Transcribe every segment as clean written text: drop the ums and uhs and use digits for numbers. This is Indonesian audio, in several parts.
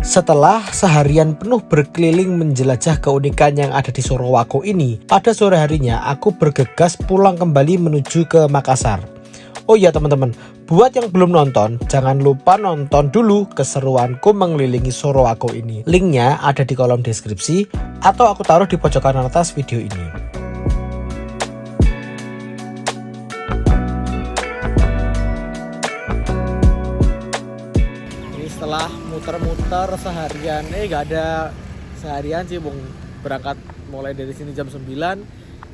Setelah seharian penuh berkeliling menjelajah keunikan yang ada di Sorowako ini, pada sore harinya aku bergegas pulang kembali menuju ke Makassar. Oh iya teman-teman, buat yang belum nonton, jangan lupa nonton dulu keseruanku mengelilingi Sorowako ini. Linknya ada di kolom deskripsi atau aku taruh di pojokan atas video ini. Setelah muter-muter seharian, gak ada seharian sih, Bung. Berangkat mulai dari sini jam 9,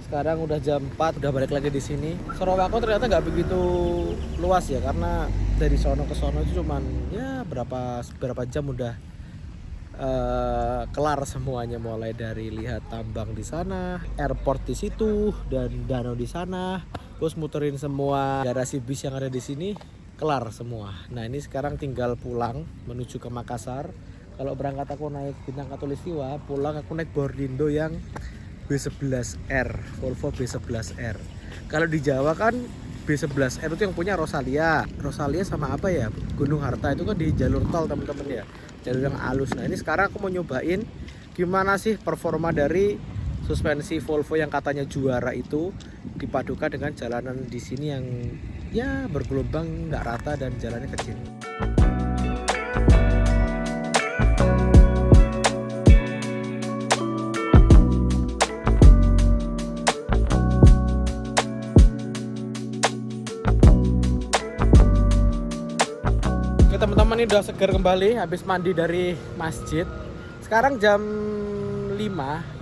sekarang udah jam 4, udah balik lagi di sini. Sorowako ternyata nggak begitu luas ya, karena dari sono ke sono itu cuman ya berapa jam udah kelar semuanya, mulai dari lihat tambang di sana, airport di situ, dan danau di sana, terus muterin semua garasi bis yang ada di sini. Kelar semua. Nah ini sekarang tinggal pulang menuju ke Makassar. Kalau berangkat aku naik Bintang Katulistiwa, pulang aku naik Bordindo yang B11R, Volvo B11R. Kalau di Jawa kan B11R itu yang punya Rosalia sama apa ya, Gunung Harta, itu kan di jalur tol teman-teman ya, jalur yang halus. Nah ini sekarang aku mau nyobain gimana sih performa dari suspensi Volvo yang katanya juara itu dipadukan dengan jalanan di sini yang ya bergelombang, nggak rata, dan jalannya kecil. Oke teman-teman, ini udah seger kembali habis mandi dari masjid. Sekarang jam 5,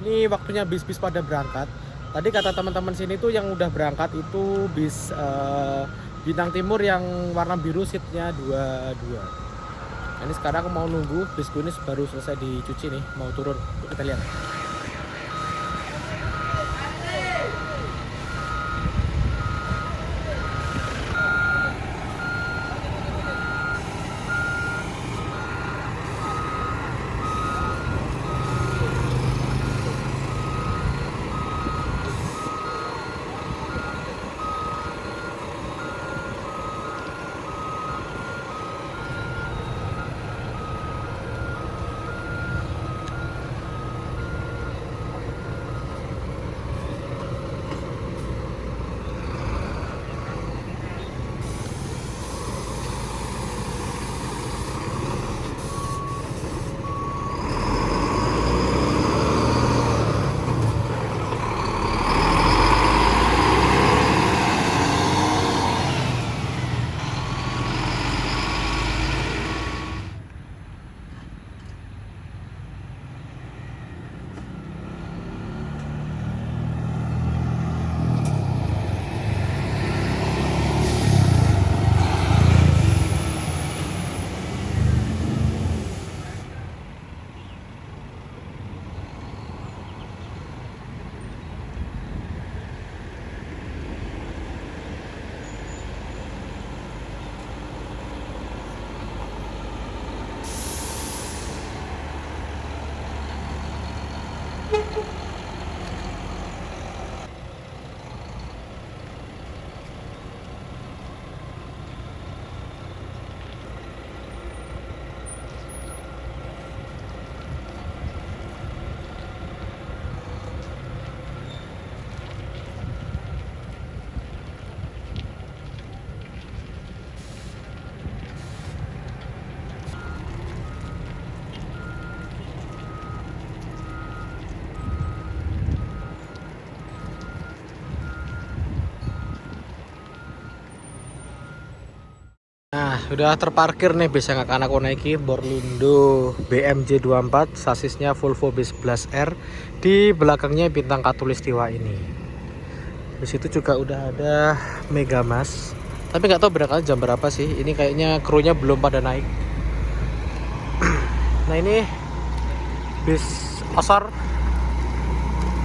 ini waktunya bis-bis pada berangkat. Tadi kata teman-teman sini tuh yang udah berangkat itu bis Bintang Timur yang warna biru, seatnya 22. Ini sekarang aku mau nunggu bisku ini baru selesai dicuci nih, mau turun. Yuk kita lihat. Nah, udah terparkir nih bis yang akan aku naiki, Borlindo BMJ 24, sasisnya Volvo B11R, di belakangnya Bintang Katulistiwa ini. Di situ juga udah ada Megamas, tapi nggak tahu berangkat jam berapa sih. Ini kayaknya krunya belum pada naik. Nah ini bis Osor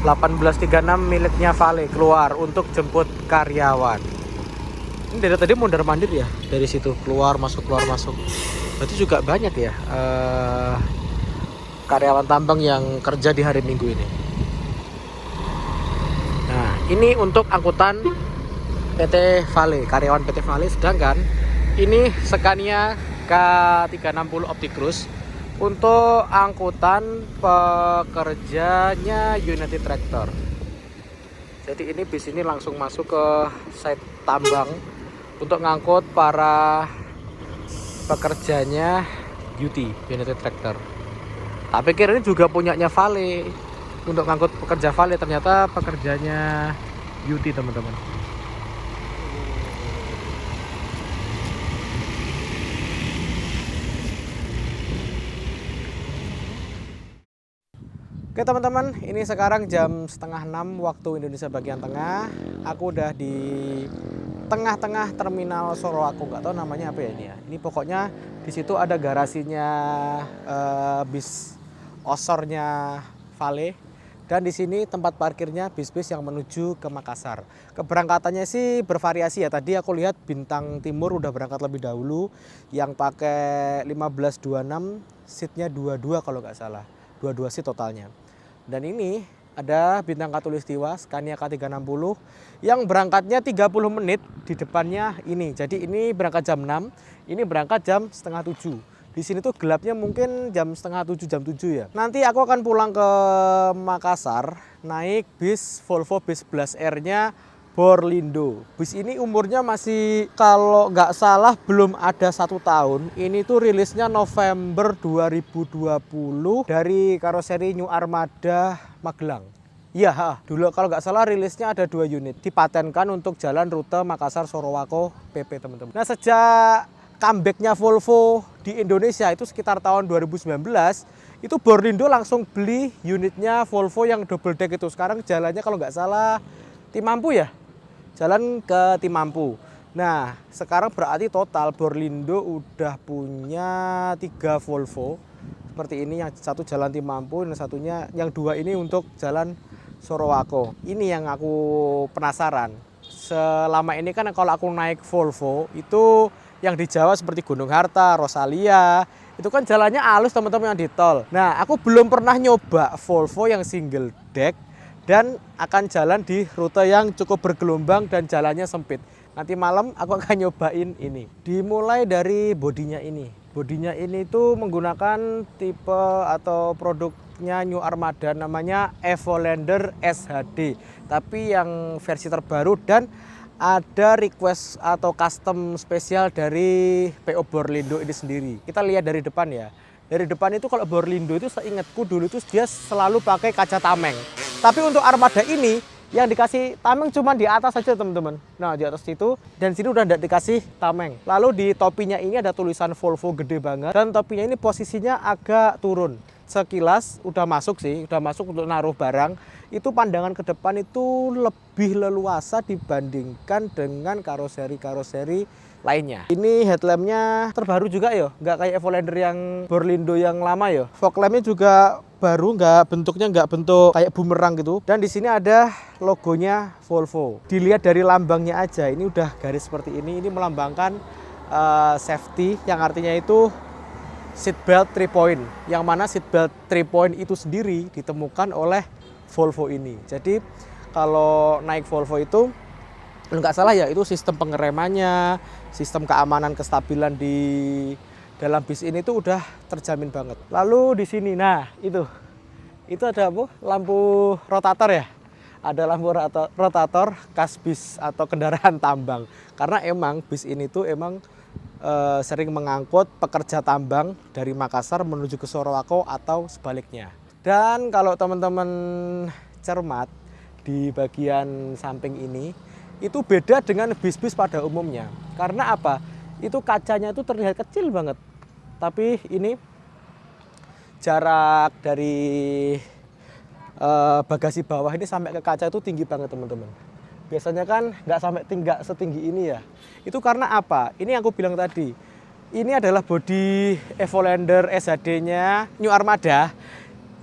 1836 miliknya Vale keluar untuk jemput karyawan. Ini dari tadi mondar mandir ya, dari situ keluar masuk. Berarti juga banyak ya karyawan tambang yang kerja di hari Minggu ini. Nah ini untuk angkutan PT Vale, karyawan PT Vale. Sedangkan ini Scania K360 Optikrus untuk angkutan pekerjanya United Tractor. Jadi ini bis ini langsung masuk ke site tambang untuk ngangkut para pekerjanya United Tractor. Tak pikir ini juga punyanya Vale untuk ngangkut pekerja Vale, ternyata pekerjanya UT teman-teman. Oke teman-teman, ini sekarang jam setengah 6 waktu Indonesia bagian tengah. Aku udah di tengah-tengah terminal Sorowako, nggak tahu namanya apa ya ini ya. Ini pokoknya di situ ada garasinya bis Osornya Vale, dan di sini tempat parkirnya bis-bis yang menuju ke Makassar. Keberangkatannya sih bervariasi ya. Tadi aku lihat Bintang Timur udah berangkat lebih dahulu, yang pakai 1526, seatnya 22 kalau nggak salah, 22 seat totalnya. Dan ini ada Bintang Katulistiwa Scania K360 yang berangkatnya 30 menit di depannya ini. Jadi ini berangkat jam 6, ini berangkat jam setengah 7. Di sini tuh gelapnya mungkin jam setengah 7, jam 7 ya. Nanti aku akan pulang ke Makassar naik bis Volvo bis 11R-nya Borlindo. Bis ini umurnya masih kalau nggak salah belum ada 1 tahun. Ini tuh rilisnya November 2020 dari karoseri New Armada Magelang. Iya, dulu kalau nggak salah rilisnya ada 2 unit. Dipatenkan untuk jalan rute Makassar Sorowako PP teman-teman. Nah sejak comebacknya Volvo di Indonesia itu sekitar tahun 2019, itu Borlindo langsung beli unitnya Volvo yang double deck itu. Sekarang jalannya kalau nggak salah Timampu ya? Jalan ke Timampu. Nah, sekarang berarti total Borlindo udah punya 3 Volvo. Seperti ini, yang satu jalan Timampu, dan satunya, yang 2 ini untuk jalan Sorowako. Ini yang aku penasaran. Selama ini kan kalau aku naik Volvo, itu yang di Jawa seperti Gunung Harta, Rosalia, itu kan jalannya halus teman-teman yang di tol. Nah, aku belum pernah nyoba Volvo yang single deck dan akan jalan di rute yang cukup bergelombang dan jalannya sempit. Nanti malam aku akan nyobain ini. Dimulai dari bodinya ini. Bodinya ini tuh menggunakan tipe atau produknya New Armada, namanya Evolander SHD. Tapi yang versi terbaru, dan ada request atau custom spesial dari PO Borlindo ini sendiri. Kita lihat dari depan ya. Dari depan itu kalau Borlindo itu seingatku dulu itu dia selalu pakai kaca tameng. Tapi untuk Armada ini yang dikasih tameng cuma di atas saja teman-teman. Nah di atas itu, dan sini udah tidak dikasih tameng. Lalu di topinya ini ada tulisan Volvo gede banget, dan topinya ini posisinya agak turun. Sekilas udah masuk sih, udah masuk untuk naruh barang. Itu pandangan ke depan itu lebih leluasa dibandingkan dengan karoseri-karoseri lainnya. Ini headlampnya terbaru juga ya, nggak kayak Evolander yang Borlindo yang lama ya. Fog lampnya juga baru, bentuknya nggak bentuk kayak bumerang gitu. Dan di sini ada logonya Volvo. Dilihat dari lambangnya aja, ini udah garis seperti ini. Ini melambangkan safety, yang artinya itu seatbelt 3 point. Yang mana seatbelt 3 point itu sendiri ditemukan oleh Volvo ini. Jadi kalau naik Volvo itu nggak salah ya, itu sistem pengeremannya, sistem keamanan kestabilan di dalam bis ini tuh udah terjamin banget. Lalu di sini, nah itu ada apa? Lampu rotator ya. Ada lampu rotator khas bis atau kendaraan tambang. Karena emang bis ini tuh emang sering mengangkut pekerja tambang dari Makassar menuju ke Sorowako atau sebaliknya. Dan kalau teman-teman cermat di bagian samping ini, itu beda dengan bis-bis pada umumnya. Karena apa? Itu kacanya itu terlihat kecil banget. Tapi ini jarak dari bagasi bawah ini sampai ke kaca itu tinggi banget teman-teman. Biasanya kan nggak setinggi ini ya. Itu karena apa? Ini yang aku bilang tadi. Ini adalah bodi Evolander SHD-nya New Armada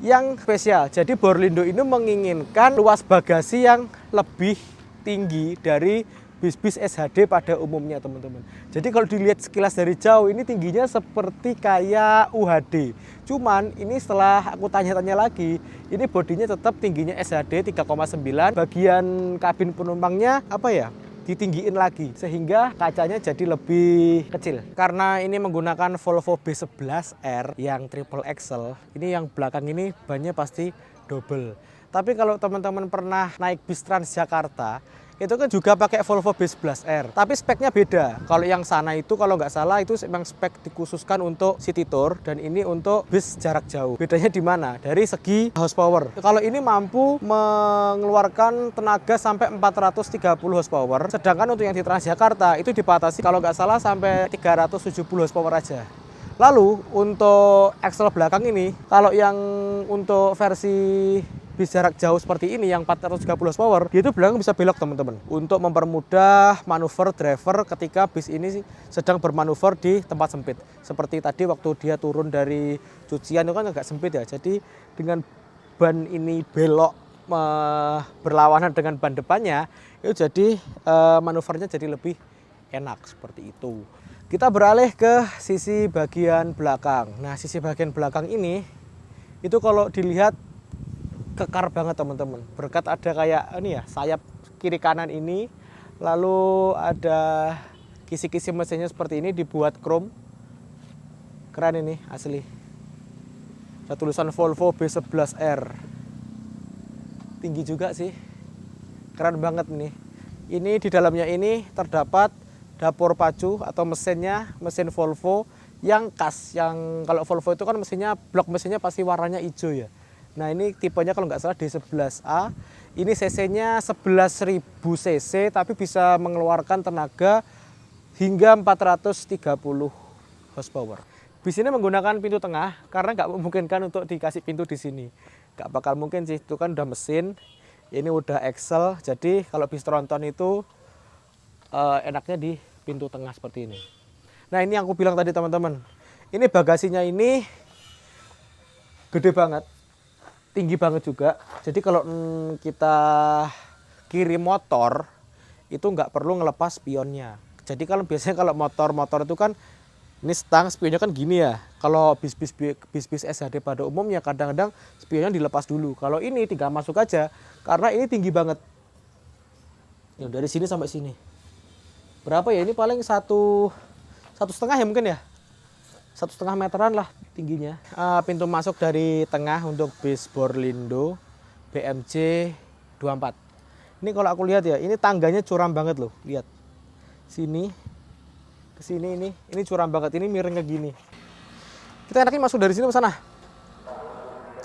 yang spesial. Jadi Borlindo ini menginginkan luas bagasi yang lebih tinggi dari bis-bis SHD pada umumnya teman-teman. Jadi kalau dilihat sekilas dari jauh ini tingginya seperti kayak UHD. Cuman ini setelah aku tanya-tanya lagi, ini bodinya tetap tingginya SHD 3,9. Bagian kabin penumpangnya apa ya? ditinggiin lagi sehingga kacanya jadi lebih kecil. Karena ini menggunakan Volvo B11R yang triple axle, ini yang belakang ini bannya pasti double. Tapi kalau teman-teman pernah naik bis Transjakarta, itu kan juga pakai Volvo B11R, tapi speknya beda. Kalau yang sana itu kalau nggak salah itu memang spek dikhususkan untuk city tour dan ini untuk bis jarak jauh. Bedanya di mana? Dari segi horsepower. Kalau ini mampu mengeluarkan tenaga sampai 430 horsepower, sedangkan untuk yang di Transjakarta itu dibatasi kalau nggak salah sampai 370 horsepower aja. Lalu untuk axle belakang ini, kalau yang untuk versi bis jarak jauh seperti ini yang 430 horsepower, dia itu belakang bisa belok teman-teman, untuk mempermudah manuver driver ketika bis ini sedang bermanuver di tempat sempit. Seperti tadi waktu dia turun dari cucian itu kan agak sempit ya, jadi dengan ban ini belok berlawanan dengan ban depannya, itu jadi manuvernya jadi lebih enak seperti itu. Kita beralih ke sisi bagian belakang. Nah, sisi bagian belakang ini itu kalau dilihat kekar banget teman-teman. Berkat ada kayak ini ya, sayap kiri kanan ini, lalu ada kisi-kisi mesinnya seperti ini dibuat chrome. Keren ini asli. Ada tulisan Volvo B11R. Tinggi juga sih. Keren banget nih. Ini di dalamnya ini terdapat dapur pacu atau mesinnya, mesin Volvo yang khas. Yang kalau Volvo itu kan mesinnya, blok mesinnya pasti warnanya hijau ya. Nah ini tipenya kalau nggak salah D11A, ini cc-nya 11.000 cc tapi bisa mengeluarkan tenaga hingga 430 horsepower. Bis ini menggunakan pintu tengah karena nggak memungkinkan untuk dikasih pintu di sini. Nggak bakal mungkin sih, itu kan udah mesin, ini udah axle, jadi kalau bis tronton itu enaknya di pintu tengah seperti ini. Nah ini yang aku bilang tadi teman-teman, ini bagasinya ini gede banget. Tinggi banget juga, jadi kalau kita kirim motor itu nggak perlu ngelepas spionnya. Jadi kalau biasanya kalau motor itu kan ini stang, spionnya kan gini ya. Kalau bis SHD pada umumnya kadang-kadang spionnya dilepas dulu. Kalau ini tinggal masuk aja karena ini tinggi banget. Ya, dari sini sampai sini berapa ya, ini paling 1,5 ya mungkin ya, 1,5 meteran lah tingginya. Pintu masuk dari tengah untuk bis Borlindo BMJ 24. Ini kalau aku lihat ya, ini tangganya curam banget loh. Lihat. Sini ke sini ini curam banget. Ini miring ke gini. Kita enaknya masuk dari sini ke sana.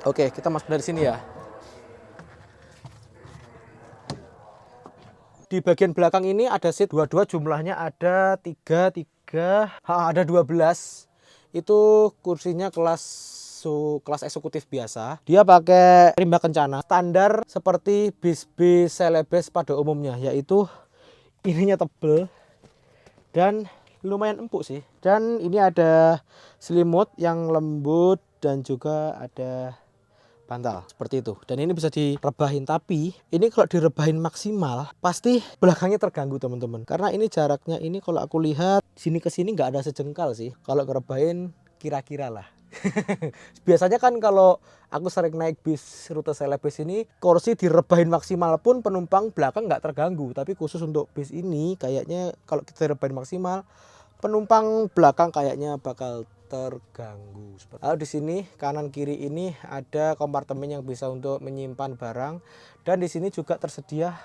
Oke, kita masuk dari sini ya. Di bagian belakang ini ada seat dua-dua, jumlahnya ada 3, ada 12. Itu kursinya kelas eksekutif biasa. Dia pakai rimba kencana standar seperti bis-bis selebes pada umumnya, yaitu ininya tebel dan lumayan empuk sih. Dan ini ada selimut yang lembut dan juga ada bantal seperti itu. Dan ini bisa direbahin, tapi ini kalau direbahin maksimal pasti belakangnya terganggu teman-teman. Karena ini jaraknya ini kalau aku lihat sini ke sini nggak ada sejengkal sih. Kalau ngerebahin kira-kira lah. Biasanya kan kalau aku sering naik bis rute selebes ini, kursi direbahin maksimal pun penumpang belakang nggak terganggu. Tapi khusus untuk bis ini kayaknya kalau kita rebahin maksimal, penumpang belakang kayaknya bakal terganggu. Lalu di sini kanan kiri ini ada kompartemen yang bisa untuk menyimpan barang, dan di sini juga tersedia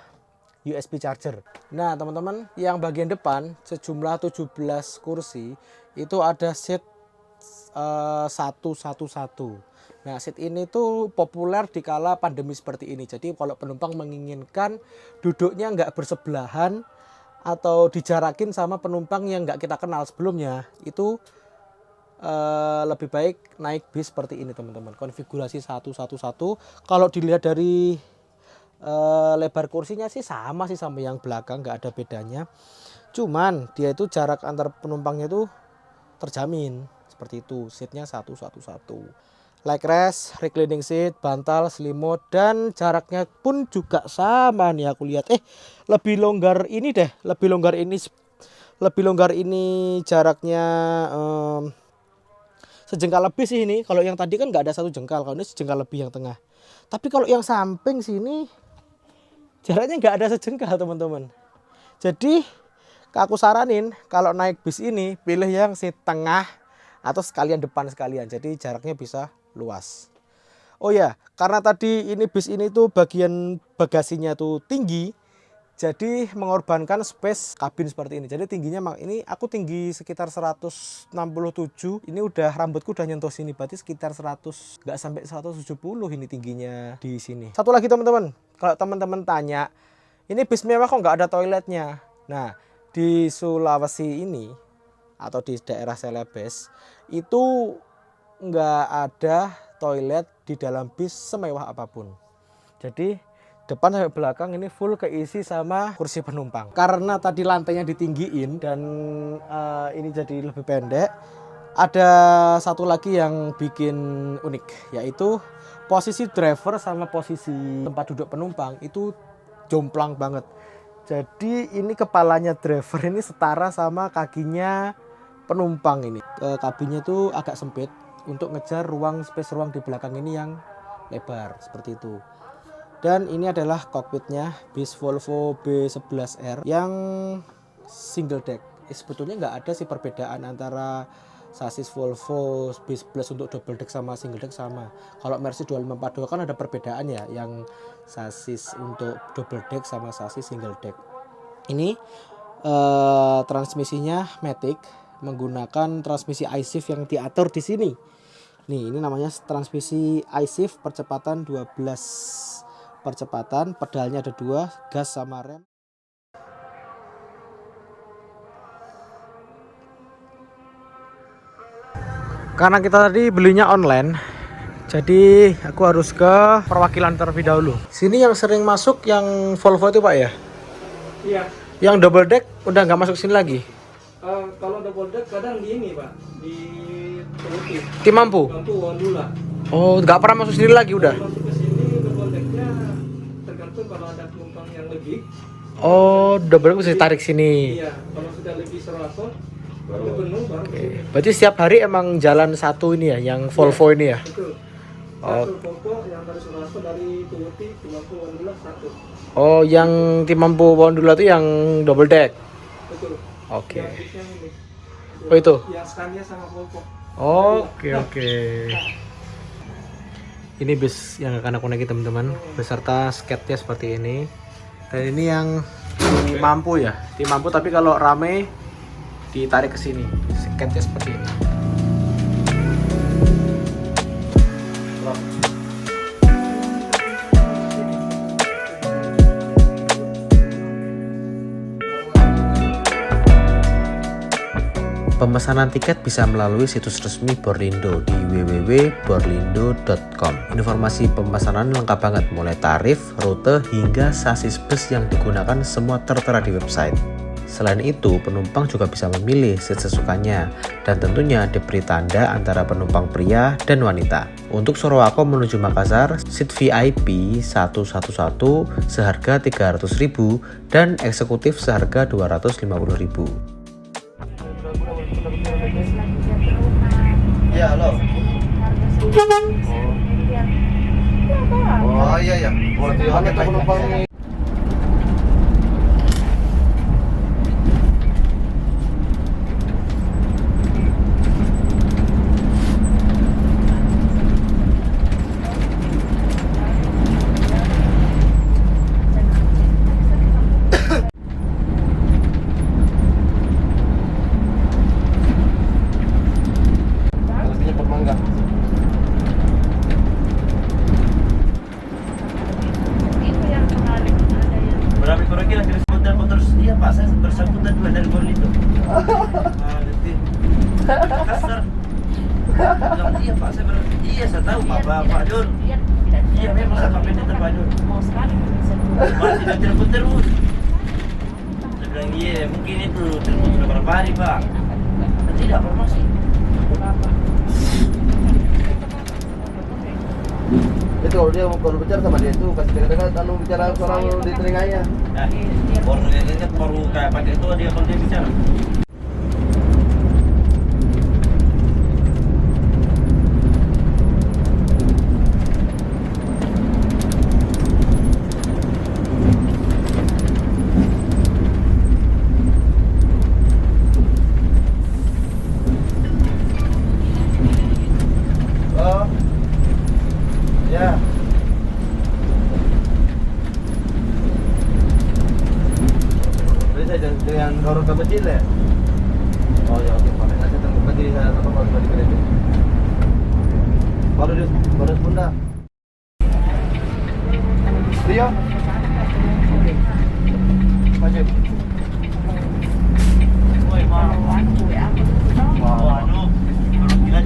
USB charger. Nah teman-teman, yang bagian depan sejumlah 17 kursi itu ada seat 111. Nah seat ini tuh populer di kala pandemi seperti ini. Jadi kalau penumpang menginginkan duduknya nggak bersebelahan atau dijarakin sama penumpang yang nggak kita kenal sebelumnya, itu lebih baik naik bis seperti ini teman-teman. Konfigurasi 111. Kalau dilihat dari lebar kursinya sih sama yang belakang, nggak ada bedanya. Cuman dia itu jarak antar penumpangnya itu terjamin seperti itu. Seatnya 111. Leg rest, reclining seat, bantal, selimut, dan jaraknya pun juga sama nih aku lihat. Lebih longgar ini deh, lebih longgar ini jaraknya sejengkal lebih sih ini. Kalau yang tadi kan nggak ada 1 jengkal, kalau ini sejengkal lebih yang tengah. Tapi kalau yang samping sini jaraknya nggak ada sejengkal teman-teman. Jadi aku saranin kalau naik bis ini pilih yang seat tengah atau sekalian depan sekalian. Jadi jaraknya bisa luas. Oh ya, karena tadi ini bis ini tuh bagian bagasinya tuh tinggi, jadi mengorbankan space kabin seperti ini. Jadi tingginya ini aku tinggi sekitar 167. Ini udah rambutku udah nyentuh sini, berarti sekitar 100, nggak sampai 170 ini tingginya di sini. Satu lagi teman-teman, kalau teman-teman tanya, ini bis mewah kok nggak ada toiletnya? Nah, di Sulawesi ini atau di daerah Celebes itu nggak ada toilet di dalam bis semewah apapun. Jadi depan sampai belakang ini full keisi sama kursi penumpang. Karena tadi lantainya ditinggiin dan ini jadi lebih pendek, ada satu lagi yang bikin unik, yaitu posisi driver sama posisi tempat duduk penumpang itu jomplang banget. Jadi ini kepalanya driver ini setara sama kakinya penumpang ini. Kabinnya itu agak sempit untuk ngejar space ruang di belakang ini yang lebar seperti itu. Dan ini adalah kokpitnya bis Volvo B11R yang single deck. Sebetulnya nggak ada sih perbedaan antara sasis Volvo B11 untuk double deck sama single deck sama. Kalau Mercy 2542 kan ada perbedaan ya, yang sasis untuk double deck sama sasis single deck. Ini transmisinya Matic menggunakan transmisi iShift yang diatur di sini. Nih, ini namanya transmisi iShift percepatan 12 percepatan, pedalnya ada 2, gas sama rem. Karena kita tadi belinya online, jadi aku harus ke perwakilan terlebih dahulu. Sini yang sering masuk yang Volvo itu Pak ya? Iya. Yang double deck udah nggak masuk sini lagi? Kalau double deck kadang di ini Pak, di Teruti. Timampu? Mampu Wandula. Oh, nggak pernah masuk sini lagi udah? Kalau masuk ke sini double decknya tergantung kalau ada penumpang yang lebih. Oh, double deck bisa ditarik sini. Iya, kalau sudah lebih 100 baru penuh baru. Berarti setiap hari emang jalan satu ini ya, yang Volvo ini ya? Betul. Oh. Satu Volvo yang dari Suraso dari Teruti ke Mampu Wandula satu. Oh, yang Timampu Wandula itu yang double deck? Betul. Oke. Yang bisnya ini. Oh itu? Yang Scania sama Volvo. Oke. Ini bis yang akan aku naiki teman-teman, beserta sketnya seperti ini. Dan ini yang Timampu ya, Timampu tapi kalau rame ditarik ke sini, sketnya seperti ini. Pemesanan tiket bisa melalui situs resmi Borlindo di www.borlindo.com. Informasi pemesanan lengkap banget, mulai tarif, rute, hingga sasis bus yang digunakan semua tertera di website. Selain itu, penumpang juga bisa memilih seat sesukanya dan tentunya diberi tanda antara penumpang pria dan wanita. Untuk Sorowako menuju Makassar, seat VIP 111 seharga 300.000 dan eksekutif seharga 250.000. Iya, halo. Oh iya ya. Buat penumpang ini. Berapa kurang kira putar-putar iya Pak, saya bersangkutan juga dari Borlindo. Kasar. Bilang, iya Pak, iya saya tahu Pak Jun. Iya memang saya pamit Pak Jun. Masih tidak telepon terus. Saya bilang iya mungkin itu telepon sudah berapa hari Pak. Tidak promosi. Itu kalau bicara sama dia itu kasih dekat-dekat bicara orang di telinganya. Nah, baru kayak pakai itu dia kalau dia bicara. kecil ya? Oh ya oke, pakai aja terbuka di sana apa kalau di kredit. Baru Bunda. Rio. Masuk. Woi, mau anu, kalau gila.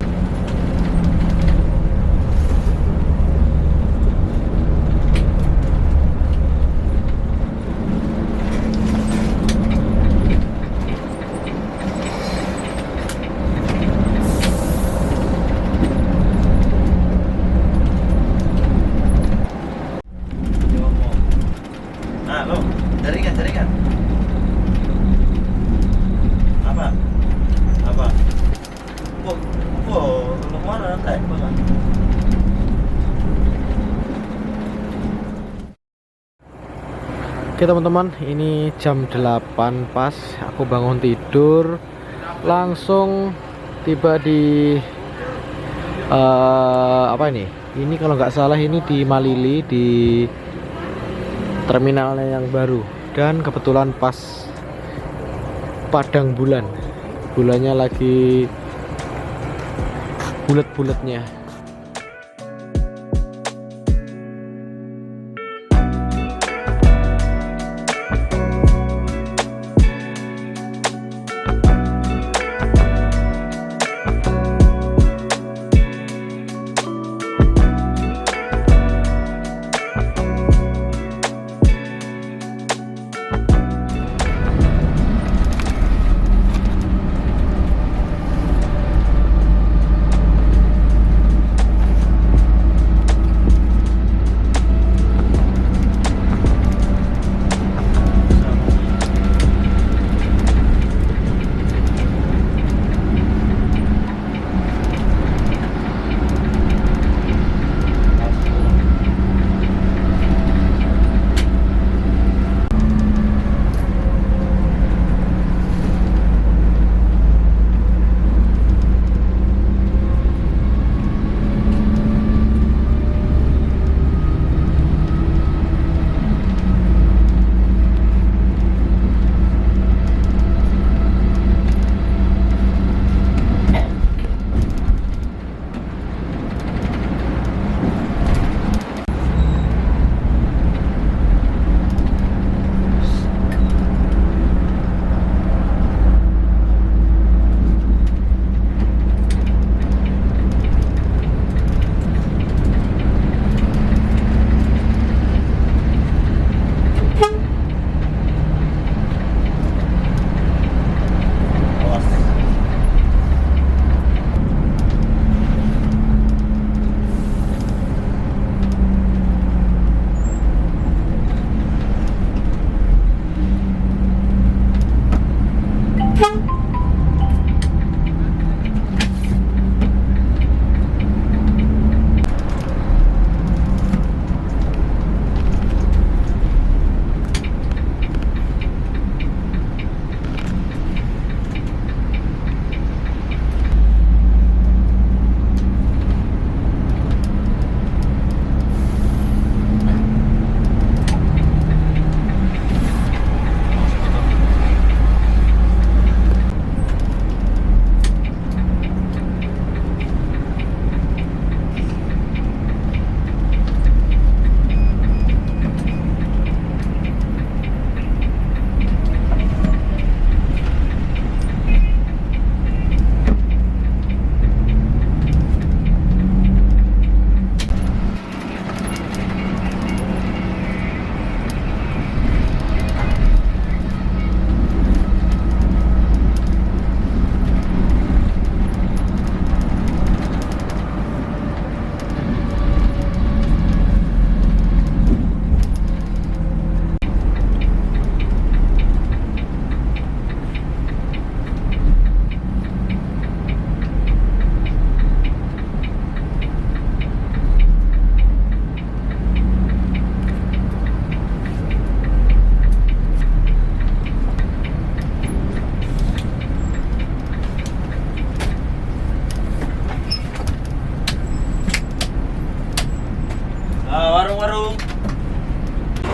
Nah, lo, jaringan. Apa? Lo mana kayak banget? Oke teman-teman, ini jam 8 pas aku bangun tidur, langsung tiba di apa ini? Ini kalau nggak salah ini di Malili, di terminalnya yang baru. Dan kebetulan pas padang bulannya lagi bulat-bulatnya.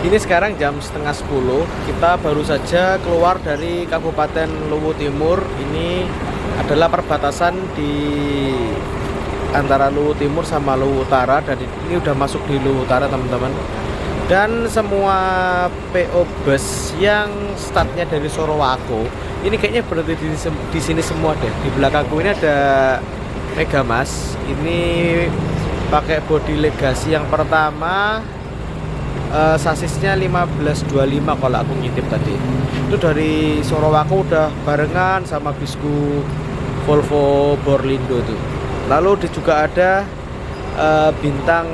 Ini sekarang jam setengah 10. Kita baru saja keluar dari Kabupaten Luwu Timur. Ini adalah perbatasan di antara Luwu Timur sama Luwu Utara, dan ini udah masuk di Luwu Utara teman-teman. Dan semua PO bus yang startnya dari Sorowako ini kayaknya berarti di sini semua deh. Di belakangku ini ada Megamas. Ini pakai bodi Legacy yang pertama. Sasisnya 1525 kalau aku ngintip tadi. Itu dari Sorowako udah barengan sama bisku Volvo Borlindo tuh. Lalu juga ada Bintang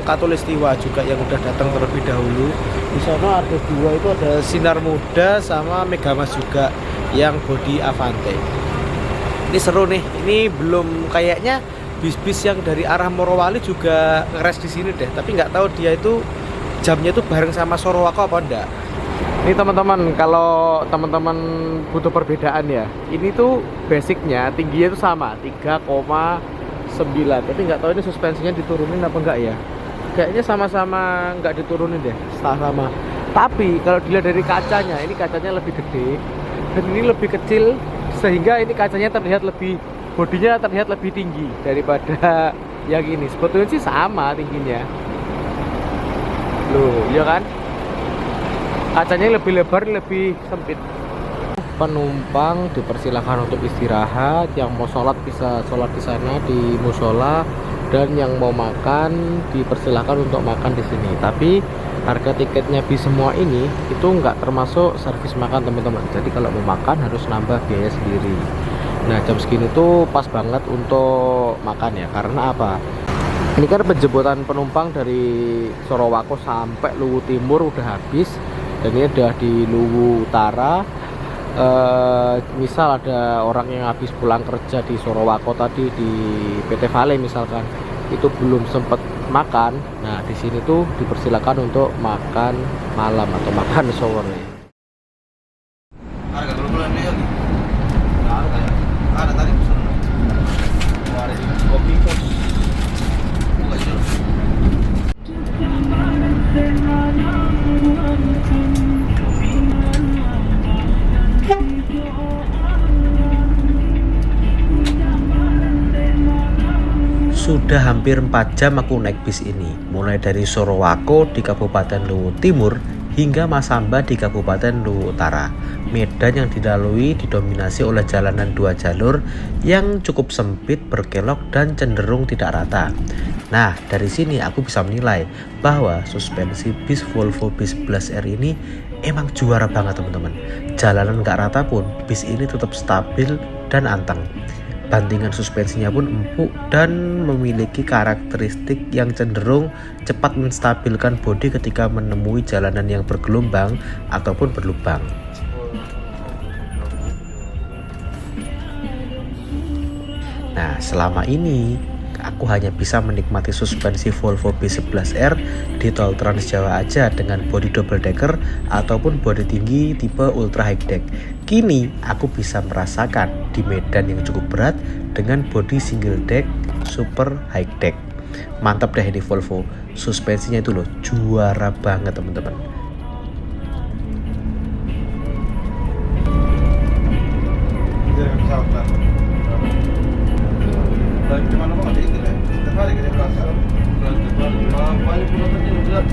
Katulistiwa juga yang udah datang terlebih dahulu. Di sana ada dua, itu ada Sinar Muda sama Megamas juga yang bodi Avante. Ini seru nih. Ini belum, kayaknya bis-bis yang dari arah Morowali juga ngeres di sini deh. Tapi nggak tahu dia itu jamnya itu bareng sama Sorowako apa enggak. Ini teman-teman, kalau teman-teman butuh perbedaan ya, ini tuh basicnya tingginya itu sama 3,9, tapi nggak tahu ini suspensinya diturunin apa enggak ya. Kayaknya sama-sama nggak diturunin deh, sama. Tapi kalau dilihat dari kacanya, ini kacanya lebih gede dan ini lebih kecil, sehingga ini kacanya terlihat lebih, bodinya terlihat lebih tinggi daripada yang ini. Sebetulnya sih sama tingginya. Loh, iya kan? Kacanya lebih lebar, lebih sempit. Penumpang dipersilakan untuk istirahat. Yang mau sholat bisa sholat di sana di musola, dan yang mau makan dipersilakan untuk makan di sini. Tapi harga tiketnya bis semua ini itu nggak termasuk servis makan teman-teman. Jadi kalau mau makan harus nambah biaya sendiri. Nah, jam segini tuh pas banget untuk makan ya. Karena apa? Ini kan penjemputan penumpang dari Sorowako sampai Luwu Timur udah habis, dan ini udah di Luwu Utara. Misal ada orang yang habis pulang kerja di Sorowako tadi di PT Vale misalkan, itu belum sempat makan. Nah, di sini tuh dipersilakan untuk makan malam atau makan sore. Harga dulu bulan ini lagi. Ada tadi pesan. Ada di kopi kok. Sudah hampir 4 jam aku naik bis ini, mulai dari Sorowako di Kabupaten Luwu Timur hingga Masamba di Kabupaten Luwu Utara. Medan yang dilalui didominasi oleh jalanan 2 jalur yang cukup sempit, berkelok, dan cenderung tidak rata. Nah, dari sini aku bisa menilai bahwa suspensi bis Volvo Bis Plus R ini emang juara banget teman-teman. Jalanan nggak rata pun bis ini tetap stabil dan anteng. Bantingan suspensinya pun empuk dan memiliki karakteristik yang cenderung cepat menstabilkan bodi ketika menemui jalanan yang bergelombang ataupun berlubang. Nah, selama ini aku hanya bisa menikmati suspensi Volvo B11R di tol Trans Jawa aja dengan bodi double decker ataupun bodi tinggi tipe ultra high deck. Kini aku bisa merasakan di medan yang cukup berat dengan bodi single deck super high deck. Mantap deh ini Volvo, suspensinya itu loh juara banget teman-teman. Gimana kok ada itu ya? Setiap hari kita berasa. Banyak penonton yang berat.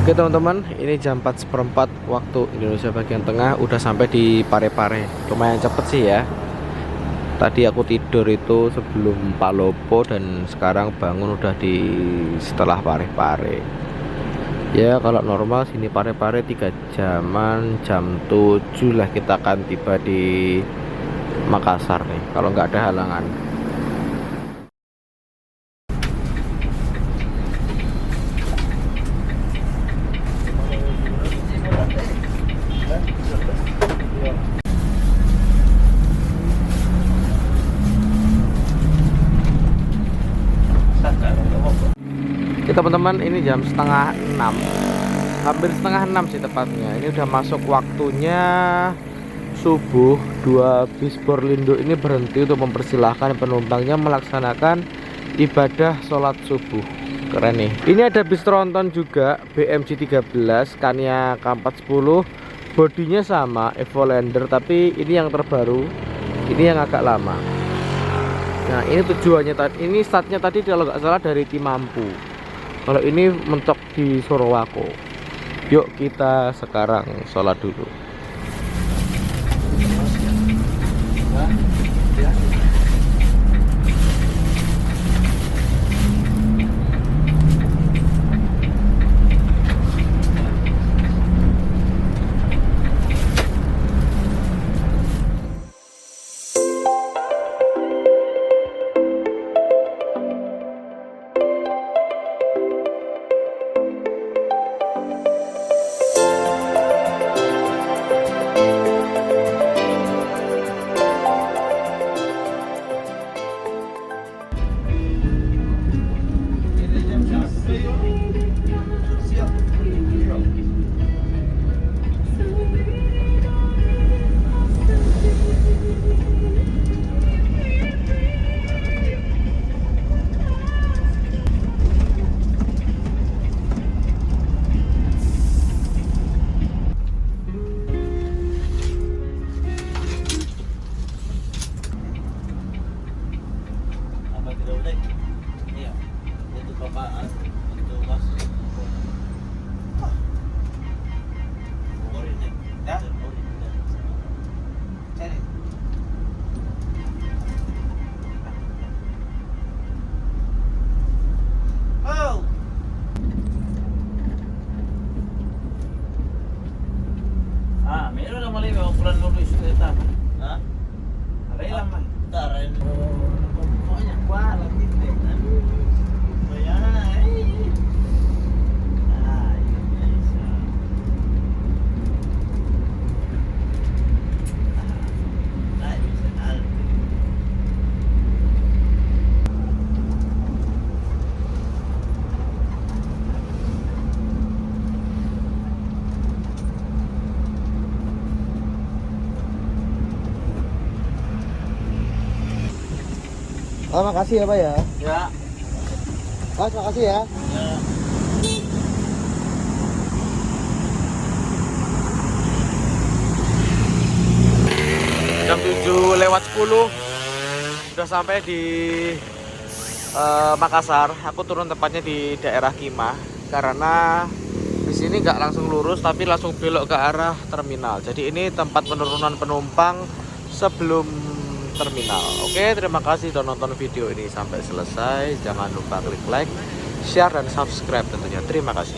Oke teman-teman, ini jam 4:04 waktu Indonesia bagian tengah, udah sampai di Parepare. Lumayan cepet sih ya. Tadi aku tidur itu sebelum Palopo dan sekarang bangun udah di setelah Parepare. Ya kalau normal sini Parepare 3 jaman, jam 7 lah kita akan tiba di Makassar nih kalau nggak ada halangan. teman-teman, ini jam setengah 6, hampir setengah 6 sih tepatnya. Ini udah masuk waktunya subuh. 2 bis Borlindo ini berhenti untuk mempersilahkan penumpangnya melaksanakan ibadah sholat subuh. Keren nih. Ini ada bis tronton juga, BMG 13 Scania K410. Bodinya sama, Evolander, tapi ini yang terbaru, ini yang agak lama. Nah, ini tujuannya tadi, ini startnya tadi kalau nggak salah dari Timampu. Kalau ini mentok di Sorowako. Yuk kita sekarang sholat dulu. Iya, itu bapak untuk mas. Ya, cari. Oh. Ah, meron na mali ba ukuran mo luis ito? Ha? Aray lang man. Taray. Banyak banget gitu. Bayar. Ah, iya bisa. Ah, bisa. Oh, makasih ya Pak ya. Ya. Mas, makasih ya. Ya. Jam 7:10 sudah sampai di Makassar. Aku turun tepatnya di daerah Kimah karena di sini nggak langsung lurus tapi langsung belok ke arah terminal. Jadi ini tempat penurunan penumpang sebelum terminal. Oke, terima kasih sudah nonton video ini sampai selesai. Jangan lupa klik like, share, dan subscribe tentunya. Terima kasih.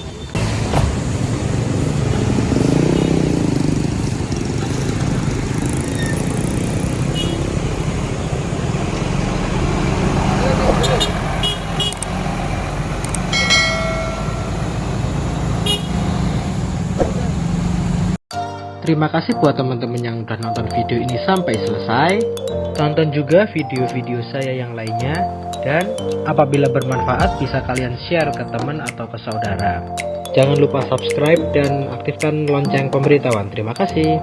Terima kasih buat teman-teman yang udah nonton video ini sampai selesai. Tonton juga video-video saya yang lainnya. Dan apabila bermanfaat bisa kalian share ke teman atau ke saudara. Jangan lupa subscribe dan aktifkan lonceng pemberitahuan. Terima kasih.